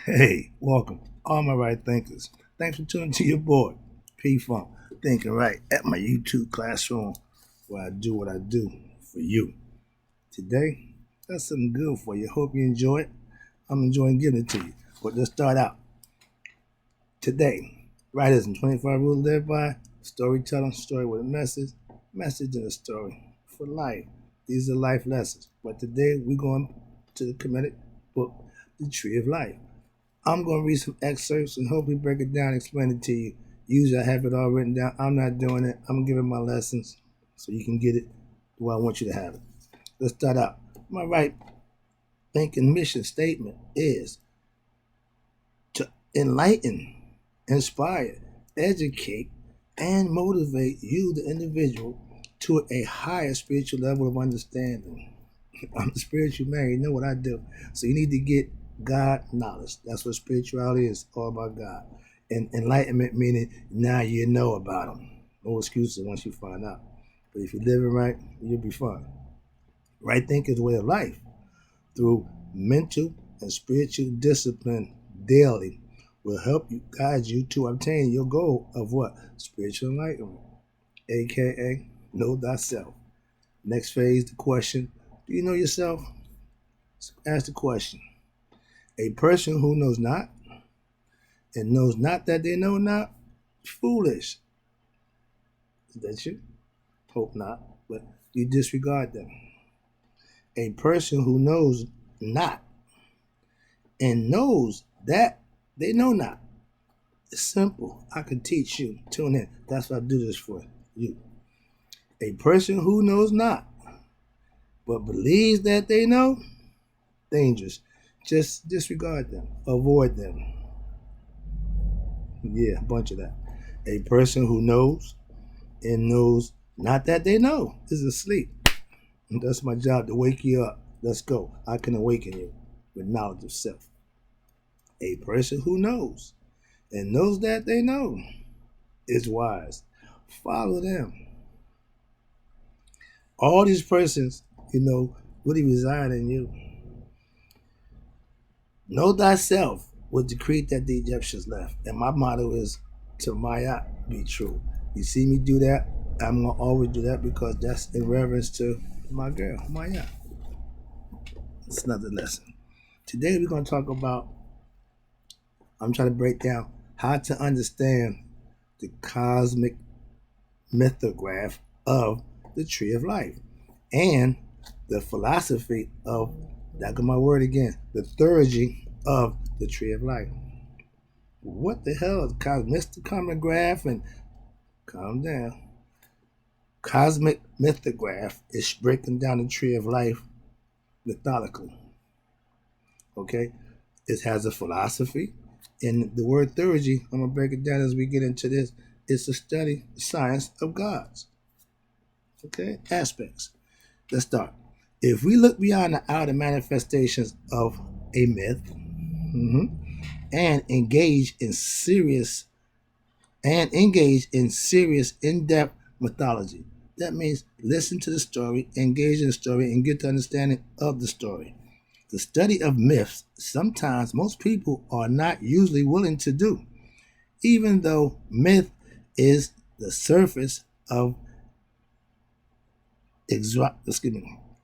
Hey, welcome, all my right thinkers. Thanks for tuning to your boy, P Funk, Thinking Right, at my YouTube classroom where I do what I do for you. Today, got something good for you. Hope you enjoy it. I'm enjoying giving it to you. But let's start out. Today, writers and 25 rules to live by, storytelling, story with a message in a story for life. These are life lessons. But today, we're going to the comedic book, The Tree of Life. I'm going to read some excerpts and hopefully break it down and explain it to you. Usually I have it all written down. I'm not doing it. I'm giving my lessons so you can get it the way I want you to have it. Let's start out. My right thinking mission statement is to enlighten, inspire, educate, and motivate you, the individual, to a higher spiritual level of understanding. I'm a spiritual man. You know what I do. So you need to get God knowledge. That's what spirituality is, all about God. And enlightenment meaning now you know about Him. No excuses once you find out. But if you're living right, you'll be fine. Right thinking is a way of life through mental and spiritual discipline daily will help you guide you to obtain your goal of what? Spiritual enlightenment, aka know thyself. Next phase, the question, do you know yourself? Ask the question. A person who knows not and knows not that they know not, foolish. Is that you? Hope not, but you disregard them. A person who knows not and knows that they know not. It's simple. I can teach you. Tune in. That's why I do this for you. A person who knows not but believes that they know, dangerous. Just disregard them. Avoid them. Yeah, a bunch of that. A person who knows and knows not that they know is asleep. And that's my job to wake you up. Let's go. I can awaken you with knowledge of self. A person who knows and knows that they know is wise. Follow them. All these persons, really reside in you. Know thyself was the creed that the Egyptians left. And my motto is to Maya be true. You see me do that, I'm gonna always do that because that's in reverence to my girl, Maya. It's another lesson. Today we're gonna talk about, I'm trying to break down how to understand the cosmic mythograph of the tree of life and the philosophy of, that got my word again, the theurgy of the tree of life. What the hell is cosmic mythograph? And calm down. Cosmic mythograph is breaking down the tree of life methodically. Okay? It has a philosophy. And the word theurgy, I'm going to break it down as we get into this. It's a study, science of gods. Okay? Aspects. Let's start. If we look beyond the outer manifestations of a myth, and engage in serious in-depth mythology. That means listen to the story, engage in the story, and get the understanding of the story. The study of myths, sometimes most people are not usually willing to do, even though myth is the surface of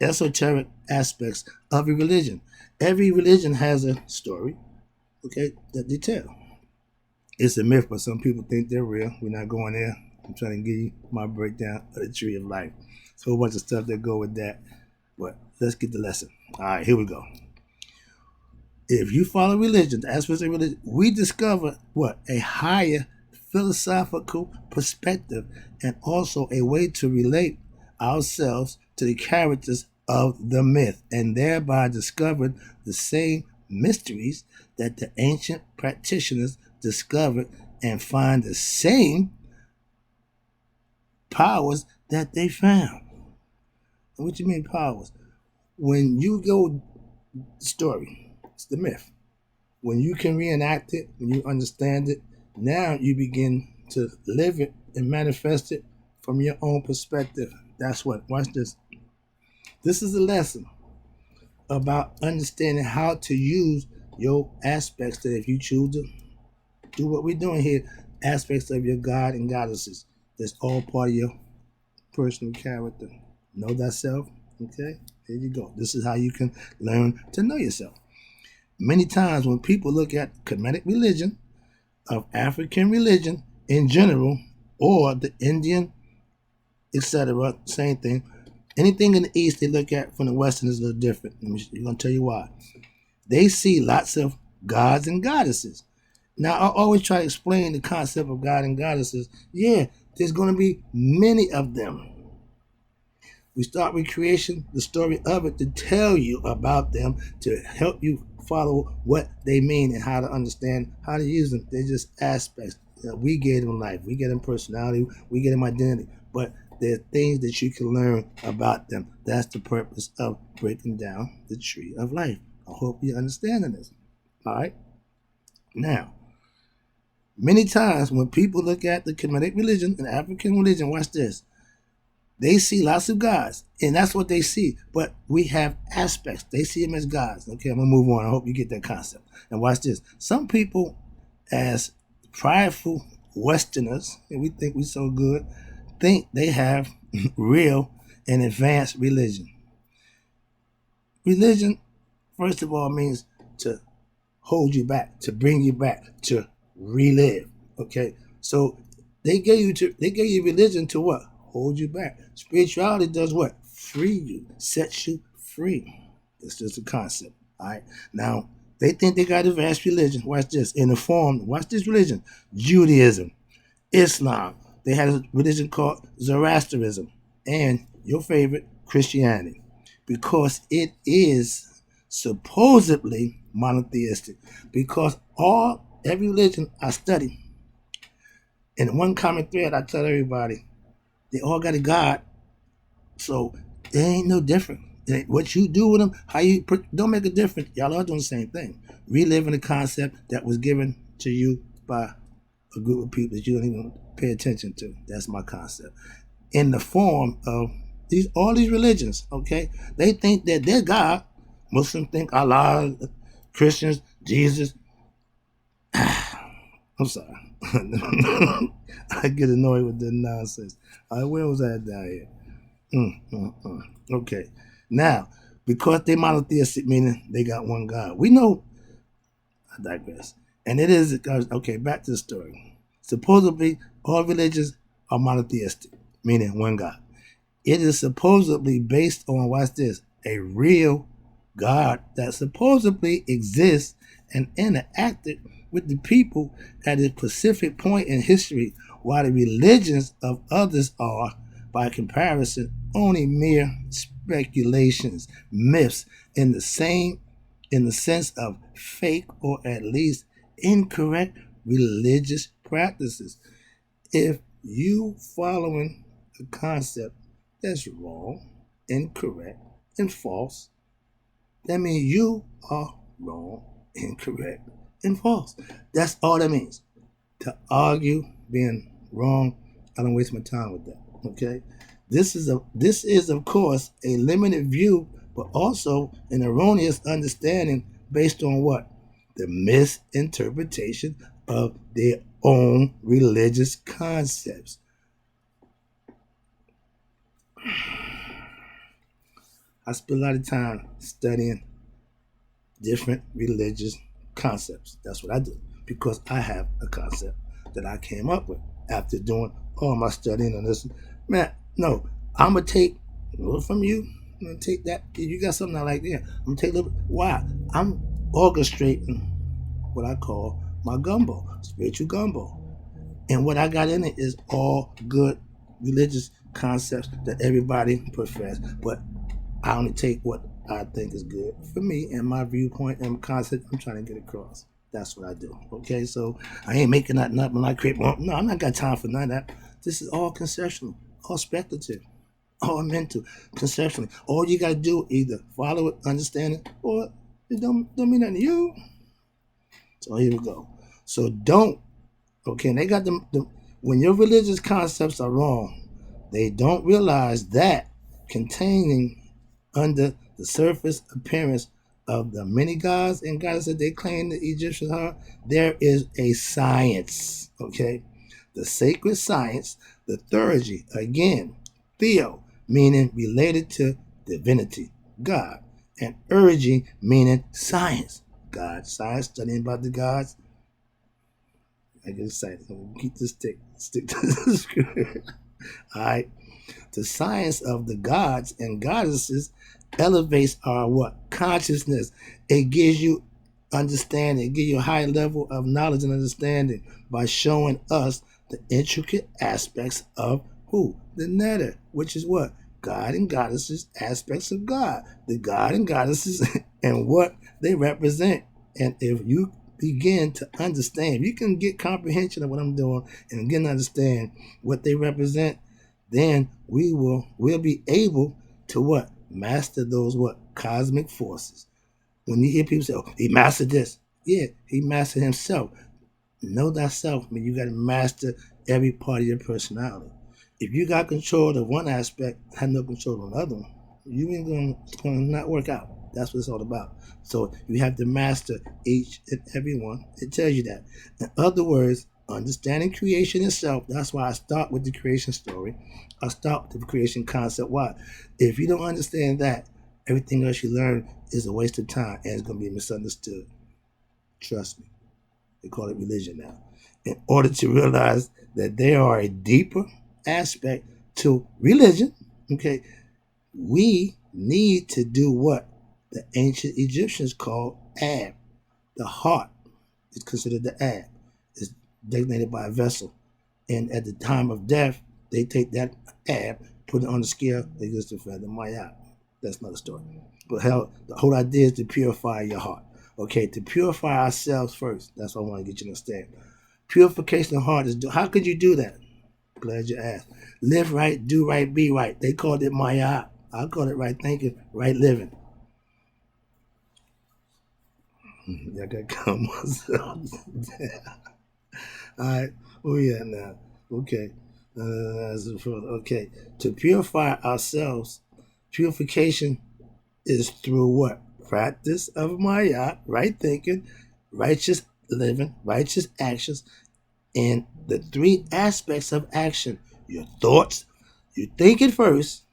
esoteric aspects of a religion. Every religion has a story, okay, that they tell. It's a myth, but some people think they're real. We're not going there. I'm trying to give you my breakdown of the tree of life. It's a whole bunch of stuff that go with that. But let's get the lesson. All right, here we go. If you follow religion, the aspects of religion, we discover what? A higher philosophical perspective and also a way to relate ourselves to the characters of the myth and thereby discover the same mysteries that the ancient practitioners discovered and find the same powers that they found. What do you mean powers? When you go story, it's the myth. When you can reenact it, when you understand it, now you begin to live it and manifest it from your own perspective. That's what, watch this. This is a lesson about understanding how to use your aspects that if you choose to do what we're doing here, aspects of your God and goddesses. That's all part of your personal character. Know thyself. Okay, there you go. This is how you can learn to know yourself. Many times when people look at Kemetic religion, of African religion in general, or the Indian, etc., same thing. Anything in the East they look at from the Western is a little different. I'm going to tell you why. They see lots of gods and goddesses. Now, I always try to explain the concept of God and goddesses. Yeah, there's going to be many of them. We start with creation, the story of it, to tell you about them, to help you follow what they mean and how to understand how to use them. They're just aspects. We get them life, we get them personality, we get them identity. But there are things that you can learn about them. That's the purpose of breaking down the tree of life. I hope you're understanding this. All right? Now, many times when people look at the Kemetic religion and African religion, watch this. They see lots of gods, and that's what they see. But we have aspects. They see them as gods. Okay, I'm going to move on. I hope you get that concept. And watch this. Some people, as prideful Westerners, and we think we're so good, think they have real and advanced religion. Religion, first of all, means to hold you back, to bring you back, to relive. Okay, so they gave you religion to what? Hold you back. Spirituality does what? Free you, sets you free. It's just a concept. All right. Now they think they got advanced religion. Watch this. In the form, watch this religion: Judaism, Islam. They had a religion called Zoroastrianism, and your favorite, Christianity, because it is supposedly monotheistic. Because every religion I study, and one common thread I tell everybody. They all got a God, so it ain't no different. What you do with them, how you don't make a difference. Y'all are doing the same thing. Reliving a concept that was given to you by a group of people that you don't even pay attention to. That's my concept. In the form of all these religions, okay? They think that their God. Muslims think Allah, Christians, Jesus. I'm sorry. I get annoyed with the nonsense. Where was that down here? Okay. Now, because they monotheistic, meaning they got one God. We know, I digress. And it is, okay, back to the story. Supposedly, all religions are monotheistic, meaning one God. It is supposedly based on, watch this, a real God that supposedly exists and interacted with the people at a specific point in history, while the religions of others are, by comparison, only mere speculations, myths, in the sense of fake or at least incorrect religious practices. If you following a concept that's wrong, incorrect, and false, that means you are wrong, incorrect, and false. That's all that means. To argue being wrong, I don't waste my time with that. Okay? This is of course a limited view, but also an erroneous understanding based on what? The misinterpretation of their own religious concepts. I spend a lot of time studying different religious concepts. That's what I do, because I have a concept that I came up with after doing all my studying on this. Man, no, I'm going to take a little from you. I'm going to take that. You got something I like there. I'm going to take a little. Why? I'm orchestrating what I call my gumbo, spiritual gumbo. And what I got in it is all good religious concepts that everybody profess. But I only take what I think is good for me and my viewpoint and concept I'm trying to get across. That's what I do. Okay, so I ain't making nothing up when I create. No, I'm not got time for none of that. This is all conceptual, all speculative, all mental, conceptually. All you gotta do either follow it, understand it, or it don't mean nothing to you. So here we go. So don't. Okay, and they got them. When your religious concepts are wrong, they don't realize that containing under the surface appearance of the many gods and goddesses they claim the Egyptians are, there is a science, okay? The sacred science, the theurgy, again, theo, meaning related to divinity, God, and urging, meaning science, God, science, studying about the gods. I get excited. I'm gonna keep this stick to the script. All right. The science of the gods and goddesses elevates our what? Consciousness. It gives you understanding. It gives you a high level of knowledge and understanding by showing us the intricate aspects of who? The netter, which is what? God and goddesses, aspects of God. The God and goddesses and what they represent. And if you begin to understand, if you can get comprehension of what I'm doing and again understand what they represent, then we'll be able to what? Master those what? Cosmic forces. When you hear people say, oh, he mastered this. Yeah, he mastered himself. Know thyself. I mean, you got to master every part of your personality. If you got control of one aspect, have no control of another one, you ain't gonna not work out. That's what it's all about. So you have to master each and every one. It tells you that. In other words, understanding creation itself. That's why I start with the creation story. I start with the creation concept. Why? If you don't understand that, everything else you learn is a waste of time and it's gonna be misunderstood. Trust me. They call it religion now. In order to realize that there are a deeper aspect to religion, okay, we need to do what the ancient Egyptians called ab. The heart is considered the ab. It's designated by a vessel. And at the time of death, they take that ab, put it on the scale, they use it for the mayat. That's another story. But hell, the whole idea is to purify your heart. Okay, to purify ourselves first. That's what I want to get you to understand. Purification of heart is how could you do that? Glad you asked. Live right, do right, be right. They called it mayat. I call it right thinking, right living. Y'all got to calm myself. All right, where we at now? Okay. Okay. To purify ourselves, purification is through what? Practice of mayat, right thinking, righteous living, righteous actions, and the three aspects of action. Your thoughts, you think it first,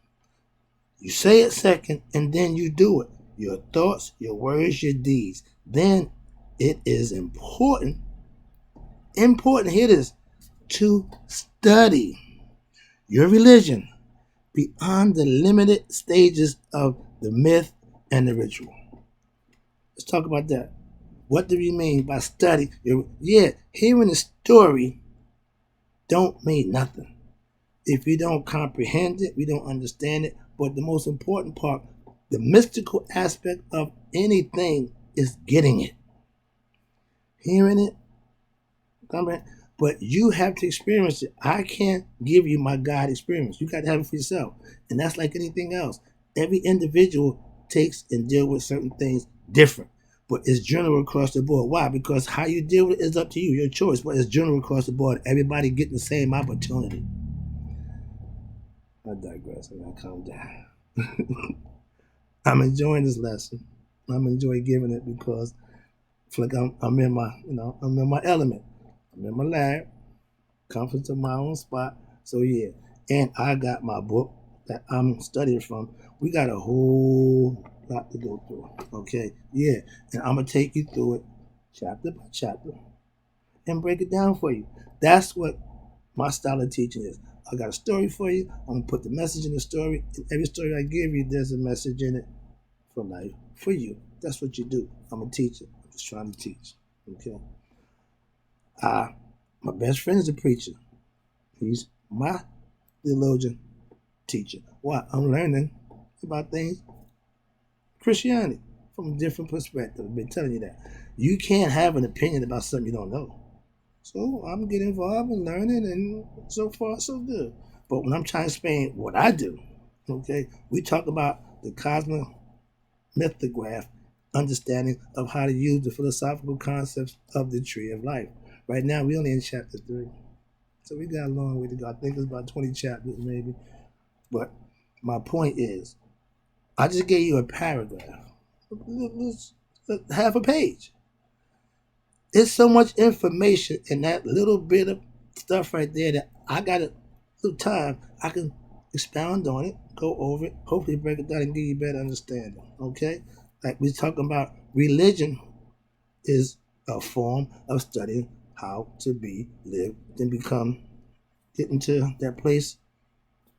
you say it second, and then you do it. Your thoughts, your words, your deeds. Then it is important, here it is, to study your religion beyond the limited stages of the myth and the ritual. Let's talk about that. What do you mean by study? Yeah, hearing a story don't mean nothing. If you don't comprehend it, we don't understand it. But the most important part, the mystical aspect of anything is getting it. Hearing it, comprehend. But you have to experience it. I can't give you my God experience. You got to have it for yourself. And that's like anything else. Every individual takes and deal with certain things different. But it's general across the board. Why? Because how you deal with it is up to you, your choice. But it's general across the board. Everybody getting the same opportunity. I digress. I gotta calm down. I'm enjoying this lesson. I'm enjoying giving it because I feel like I'm in my, I'm in my element. I'm in my lab, comfort to my own spot. So yeah, and I got my book that I'm studying from. We got a whole lot to go through. Okay, yeah, and I'm gonna take you through it chapter by chapter and break it down for you. That's what my style of teaching is. I got a story for you. I'm gonna put the message in the story. In every story I give you, there's a message in it for life, for you. That's what you do. I'm a teacher. I'm just trying to teach. Okay. My best friend is a preacher. He's my theologian teacher. Why? I'm learning about things, Christianity, from a different perspective. I've been telling you that. You can't have an opinion about something you don't know. So I'm getting involved in learning, and so far so good. But when I'm trying to explain what I do, okay, we talk about the cosmic mythograph, understanding of how to use the philosophical concepts of the tree of life. Right now, we only in chapter 3. So we got a long way to go. I think it's about 20 chapters maybe. But my point is, I just gave you a paragraph. half a page. There's so much information in that little bit of stuff right there that I got a little time. I can expound on it, go over it, hopefully break it down and give you better understanding. Okay? Like we're talking about, religion is a form of studying how to be, live, and become, get into that place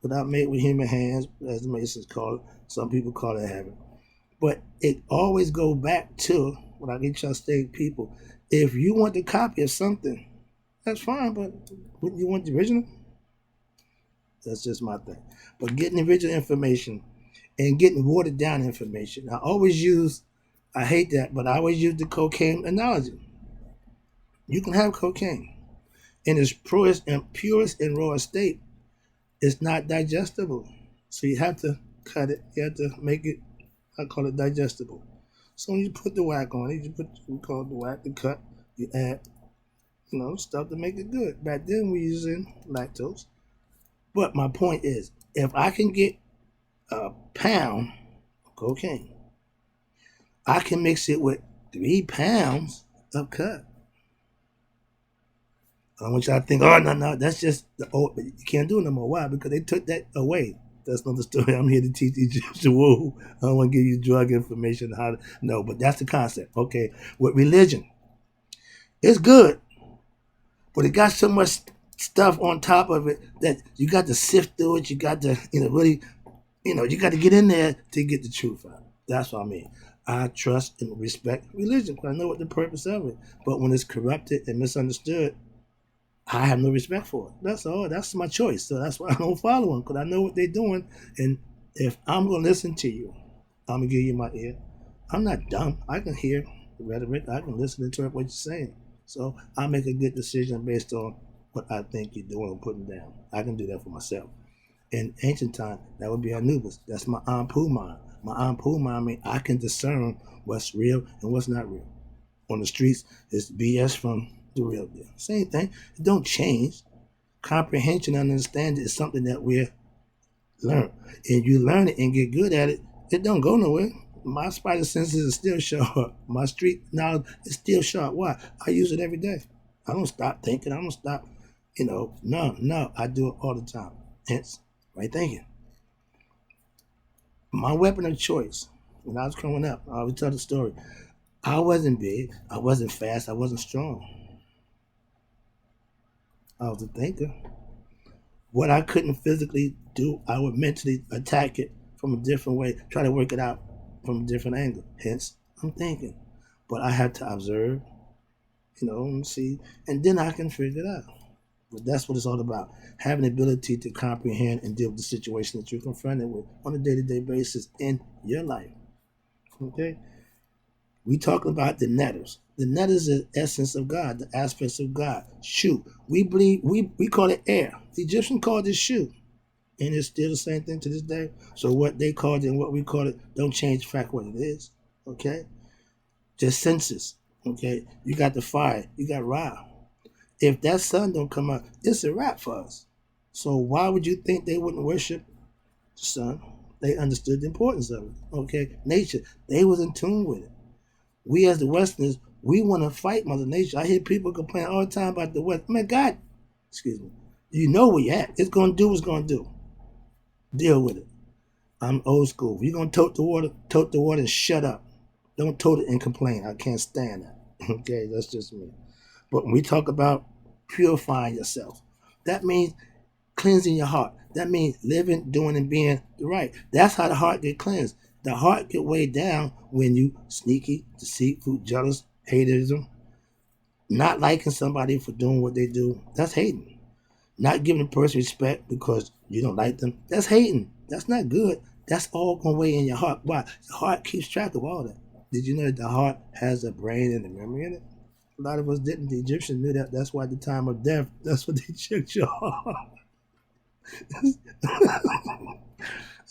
without made with human hands, as the Masons call it. Some people call it heaven. But it always go back to what I get y'all state people. If you want the copy of something, that's fine, but you want the original? That's just my thing. But getting the original information and getting watered down information. I hate that, but I always use the cocaine analogy. You can have cocaine in its purest and rawest state. It's not digestible. So you have to cut it. You have to make it, I call it digestible. So when you put the whack on it, we call it the whack, the cut, you add, stuff to make it good. Back then we using lactose. But my point is, if I can get a pound of cocaine, I can mix it with 3 pounds of cut. I want y'all to think, oh, no, that's just the old, but you can't do it no more. Why? Because they took that away. That's not the story. I'm here to teach Egyptian woo. I don't want to give you drug information. No, but that's the concept. Okay, with religion, it's good, but it got so much stuff on top of it that you got to sift through it. You got to, really, you got to get in there to get the truth out. That's what I mean. I trust and respect religion because I know what the purpose of it. But when it's corrupted and misunderstood, I have no respect for it. That's all. That's my choice. So that's why I don't follow them, because I know what they're doing. And if I'm going to listen to you, I'm going to give you my ear. I'm not dumb. I can hear the rhetoric. I can listen and interpret what you're saying. So I make a good decision based on what I think you're doing and putting down. I can do that for myself. In ancient time, that would be Anubis. That's my Anpu mind. My Anpu mind means I can discern what's real and what's not real. On the streets, it's BS from the real deal. Same thing. It don't change. Comprehension and understanding is something that we learn. And you learn it and get good at it, it don't go nowhere. My spider senses is still sharp. My street knowledge is still sharp. Why? I use it every day. I don't stop thinking. I don't stop, no. I do it all the time. Hence, right thinking. My weapon of choice, when I was growing up, I always tell the story. I wasn't big. I wasn't fast. I wasn't strong. I was a thinker. What I couldn't physically do, I would mentally attack it from a different way, try to work it out from a different angle. Hence, I'm thinking. But I have to observe, and see, and then I can figure it out. But that's what it's all about. Having the ability to comprehend and deal with the situation that you're confronted with on a day-to-day basis in your life. Okay? We talk about the netters. The netters is the essence of God, the aspects of God. Shu. We believe we call it air. The Egyptians called it shu. And it's still the same thing to this day. So what they called it and what we call it don't change the fact what it is. Okay? Just senses. Okay? You got the fire. You got Ra. If that sun don't come out, it's a wrap for us. So why would you think they wouldn't worship the sun? They understood the importance of it. Okay? Nature. They was in tune with it. We as the Westerners, we want to fight Mother Nature. I hear people complain all the time about the West. Man, God, excuse me. You know where you at. It's going to do what it's going to do. Deal with it. I'm old school. If you're going to tote the water and shut up. Don't tote it and complain. I can't stand that. Okay, that's just me. But when we talk about purifying yourself, that means cleansing your heart. That means living, doing, and being right. That's how the heart get cleansed. The heart get weighed down when you sneaky, deceitful, jealous, haterism, not liking somebody for doing what they do. That's hating. Not giving a person respect because you don't like them. That's hating. That's not good. That's all going to weigh in your heart. Why? Your heart keeps track of all that. Did you know that the heart has a brain and a memory in it? A lot of us didn't. The Egyptians knew that. That's why at the time of death, that's what they checked your heart.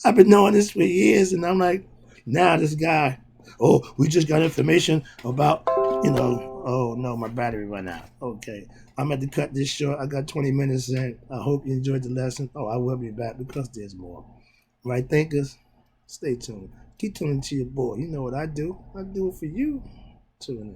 I've been knowing this for years, and I'm like, now this guy, oh, we just got information about, oh no, my battery ran out. Okay, I'm at to cut this short. I got 20 minutes in. I hope you enjoyed the lesson. Oh, I will be back because there's more. Right thinkers, stay tuned. Keep tuning to your boy. You know what I do. I do it for you. Tune in.